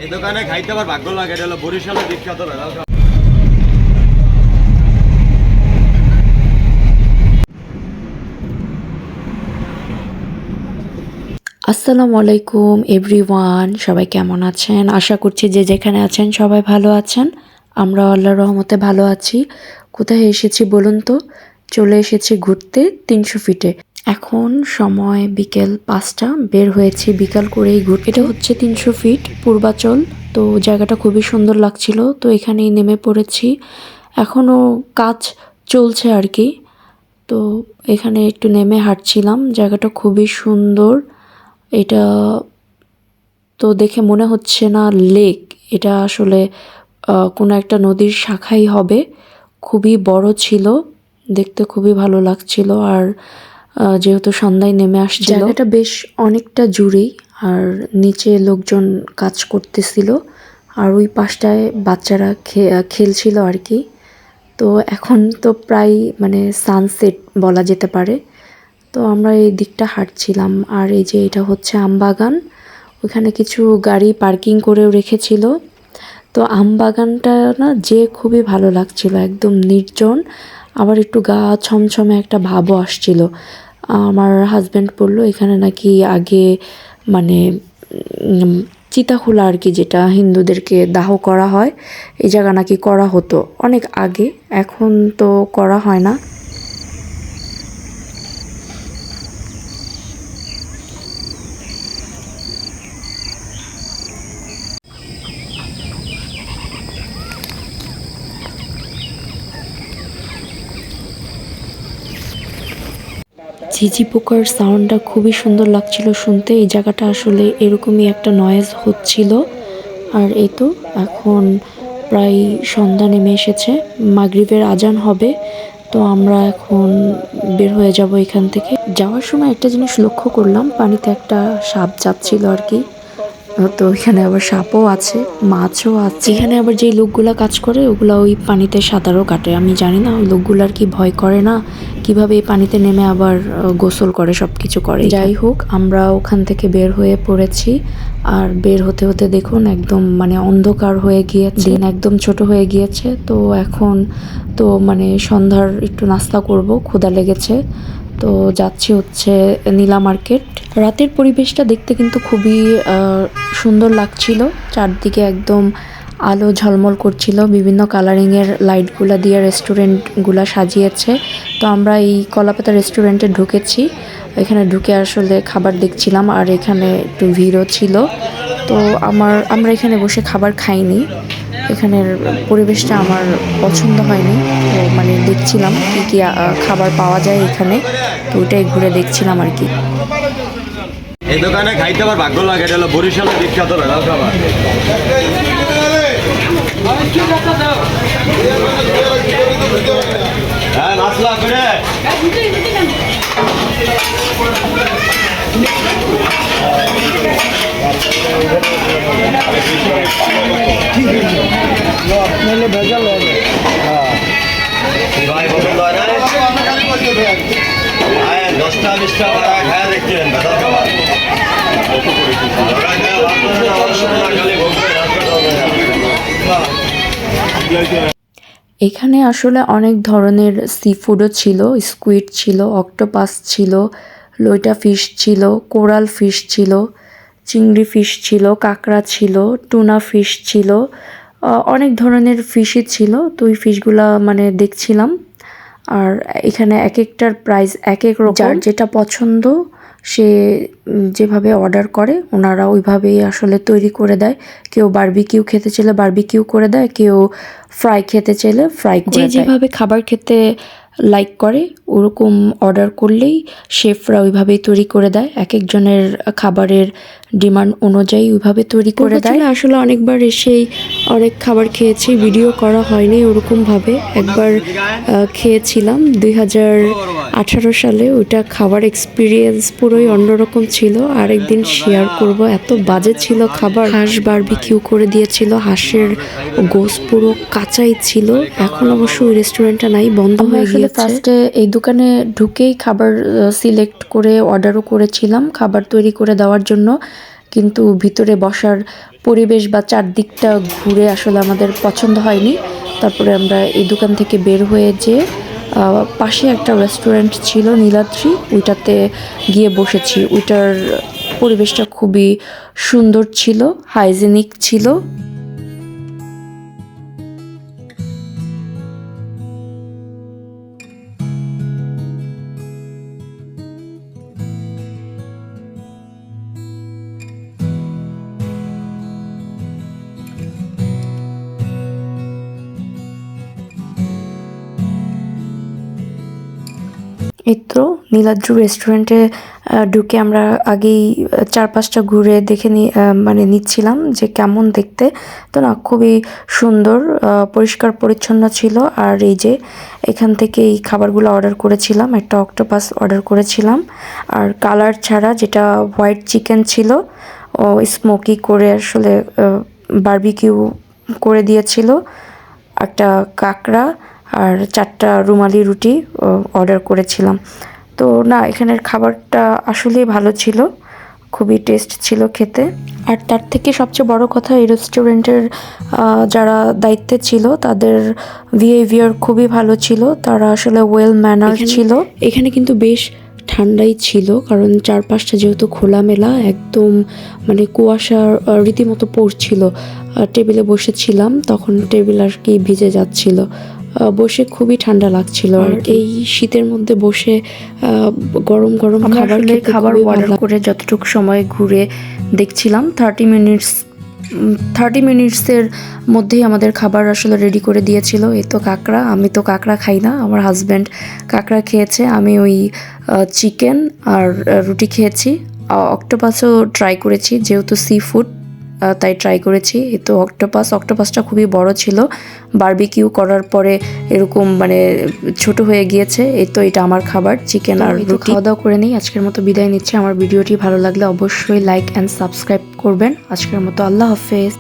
এই দোকানে খাইতে আবার ভাগ্য লাগে, এটা হলো বরিশালের বিখ্যাত ভেজাল খাবার। আসসালামু আলাইকুম এভরিওয়ান, সবাই কেমন আছেন? আশা করছি যে যেখানে আছেন সবাই ভালো আছেন। আমরা আল্লাহর রহমতে ভালো আছি। কোথায় এসেছি বলুন তো? চলে এসেছি ঘুরতে 300 ফিটে। এখন সময় বিকেল 5টা, বের হয়েছি বিকাল করেই ঘুরতে। এটা হচ্ছে 300 ফিট পূর্বাচল। তো জায়গাটা খুবই সুন্দর লাগছিল, তো এখানেই নেমে পড়েছি। এখনও কাজ চলছে আর কি। তো এখানে একটু নেমে হাঁটছিলাম, জায়গাটা খুবই সুন্দর। এটা তো দেখে মনে হচ্ছে না লেক, এটা আসলে কোনো একটা নদীর শাখাই হবে। খুবই বড় ছিল, দেখতে খুবই ভালো লাগছিল। আর যেহেতু সন্ধ্যায় নেমে আসছিল, জায়গাটা বেশ অনেকটা জুড়েই। আর নিচে লোকজন কাজ করতেছিল, আর ওই পাশটায় বাচ্চারা খেলছিল আর কি। তো এখন তো প্রায় মানে সানসেট বলা যেতে পারে। তো আমরা এই দিকটা হাঁটছিলাম। আর এই যে এটা হচ্ছে আমবাগান, ওখানে কিছু গাড়ি পার্কিং করেও রেখেছিল। তো আমবাগানটা না যে খুবই ভালো লাগছিল, একদম নির্জন, আবার একটু গা ছমছমে একটা ভাবও আসছিল। আমার হাজব্যান্ড বলল এখানে নাকি আগে মানে চিতাখোলা আর কি, যেটা হিন্দুদেরকে দাহ করা হয়, এই জায়গা নাকি করা হতো অনেক আগে, এখন তো করা হয় না। ঝিঝি পোকার সাউন্ডটা খুবই সুন্দর লাগছিল শুনতে। এই জায়গাটা আসলে এরকমই একটা নয়েজ হচ্ছিল। আর এই তো এখন প্রায় সন্ধ্যা নেমে এসেছে, মাগরিবের আজান হবে। তো আমরা এখন বের হয়ে যাব এখান থেকে। যাওয়ার সময় একটা জিনিস লক্ষ্য করলাম, পানিতে একটা সাপ যাচ্ছিল আর কি। তো এখানে আবার সাপও আছে, মাছও আছে। এখানে আবার যেই লোকগুলা কাজ করে ওগুলা ওই পানিতে সাঁতারও কাটে। আমি জানি না ওই লোকগুলার কি ভয় করে না, কিভাবে এই পানিতে নেমে আবার গোসল করে, সব কিছু করে। যাই হোক, আমরা ওখান থেকে বের হয়ে পড়েছি। আর বের হতে হতে দেখুন একদম মানে অন্ধকার হয়ে গিয়েছে, দিন একদম ছোট হয়ে গিয়েছে। তো এখন তো মানে সন্ধ্যার একটু নাস্তা করব, ক্ষুধা লেগেছে। তো যাচ্ছি হচ্ছে নীলা মার্কেট। রাতের পরিবেশটা দেখতে কিন্তু খুবই সুন্দর লাগছিল। চারদিকে একদম আলো ঝলমল করছিল, বিভিন্ন কালারিংয়ের লাইটগুলা দিয়ে রেস্টুরেন্টগুলা সাজিয়েছে। তো আমরা এই কলাপাতা রেস্টুরেন্টে ঢুকেছি। এখানে ঢুকে আসলে খাবার দেখছিলাম, আর এখানে একটু ভিড়ও ছিল। তো আমরা এখানে বসে খাবার খাইনি, এখানের পরিবেশটা আমার পছন্দ হয়নি। তো মানে দেখছিলাম কী কী খাবার পাওয়া যায় এখানে, তো ওইটাই ঘুরে দেখছিলাম আর কি। এই দোকানে খাইতে আবার ভাগ্য লাগে, এটা হলো বরিশালের বিখ্যাত ভেজাল খাবার। হ্যাঁ, মাছলা করে ভেজাল হবে। ভাই পছন্দ হয় না, 10টা 20টা ভাড়া খায় দেখছিলেন ভেজাল খাবার। এখানে আসলে অনেক ধরনের সি ফুডও ছিল, স্কুইড ছিল, অক্টোপাস ছিল, লইটা ফিশ ছিল, কোরাল ফিশ ছিল, চিংড়ি ফিশ ছিল, কাঁকড়া ছিল, টুনা ফিশ ছিল, অনেক ধরনের ফিশই ছিল। তো ওই ফিশগুলা মানে দেখছিলাম। আর এখানে এক একটার প্রাইস এক এক রকম, যার যেটা পছন্দ সে যেভাবে অর্ডার করে ওনারা ওইভাবেই আসলে তৈরি করে দেয়। কেউ বারবিকিউ খেতে চাইলে বারবিকিউ করে দেয়, কেউ ফ্রাই খেতে চাইলে ফ্রাই করে দেয়। যেভাবে খাবার খেতে লাইক করে ওরকম অর্ডার করলেই শেফরা ওইভাবেই তৈরি করে দেয়। এক একজনের খাবারের ডিমান্ড অনুযায়ী ওইভাবে তৈরি করে দেয়। আসলে অনেকবার এসেই অনেক খাবার খেয়েছি, ভিডিও করা হয়নি ওরকমভাবে। একবার খেয়েছিলাম 2018 সালে, ওইটা খাবার এক্সপিরিয়েন্স পুরোই অন্যরকম ছিল। আরেকদিন শেয়ার করব, এত বাজে ছিল খাবার। হাঁস বারবিকিউ করে দিয়েছিল, হাঁসের গোশত পুরো কাঁচাই ছিল। এখন অবশ্য ওই রেস্টুরেন্টটা নাই, বন্ধ হয়ে গিয়েছে। ফার্স্টে এই দোকানে ঢুকেই খাবার সিলেক্ট করে অর্ডারও করেছিলাম খাবার তৈরি করে দেওয়ার জন্য, কিন্তু ভিতরে বসার পরিবেশ বা চারদিকটা ঘুরে আসলে আমাদের পছন্দ হয়নি। তারপরে আমরা এই দোকান থেকে বের হয়ে যে পাশে একটা রেস্টুরেন্ট ছিল নীলাদ্রি, ওইটাতে গিয়ে বসেছি। ওইটার পরিবেশটা খুবই সুন্দর ছিল, হাইজেনিক ছিল। এই তো নীলাদ্রি রেস্টুরেন্টে ঢুকে আমরা আগেই চারপাশটা ঘুরে দেখে মানে নিচ্ছিলাম যে কেমন দেখতে। তো না, খুবই সুন্দর, পরিষ্কার পরিচ্ছন্ন ছিল। আর এই যে এখান থেকে এই খাবারগুলো অর্ডার করেছিলাম, একটা অক্টোপাস অর্ডার করেছিলাম, আর কালার ছাড়া যেটা হোয়াইট চিকেন ছিল ও স্মোকি করে আসলে বারবিকিউ করে দিয়েছিল, একটা কাঁকড়া আর 4টা রুমালি রুটি অর্ডার করেছিলাম। তো না, এখানের খাবারটা আসলেই ভালো ছিল, খুবই টেস্ট ছিল খেতে। আর তার থেকে সবচেয়ে বড় কথা, এই রেস্টুরেন্টের যারা দায়িত্বে ছিল তাদের বিহেভিয়ার খুবই ভালো ছিল, তারা আসলে ওয়েল ম্যানার ছিল। এখানে কিন্তু বেশ ঠান্ডাই ছিল, কারণ চারপাশটা যেহেতু খোলামেলা, একদম মানে কুয়াশা রীতিমতো পড়ছিল। টেবিলে বসেছিলাম তখন টেবিল আর কি ভিজে যাচ্ছিল, বসে খুবই ঠান্ডা লাগছিল। আর এই শীতের মধ্যে বসে গরম গরম খাবার অর্ডার করে যতটুকু সময় ঘুরে দেখছিলাম, 30 মিনিটসের মধ্যেই আমাদের খাবার আসলে রেডি করে দিয়েছিল। এই তো কাঁকড়া, আমি তো কাঁকড়া খাই না, আমার হাজব্যান্ড কাঁকড়া খেয়েছে, আমি ওই চিকেন আর রুটি খেয়েছি। অক্টোপাসও ট্রাই করেছি, যেহেতু সি ফুড তাই ট্রাই করেছি। এই তো অক্টোপাসটা খুবই বড় ছিল, বারবিকিউ করার পরে এরকম মানে ছোট হয়ে গিয়েছে। এই তো এটা আমার খাবার, চিকেন আর রুটি। খাওয়া দাওয়া করে নিই, আজকের মতো বিদায় নিচ্ছি। আমার ভিডিওটি ভালো লাগলে অবশ্যই লাইক অ্যান্ড সাবস্ক্রাইব করবেন। আজকের মতো আল্লাহ হাফেজ।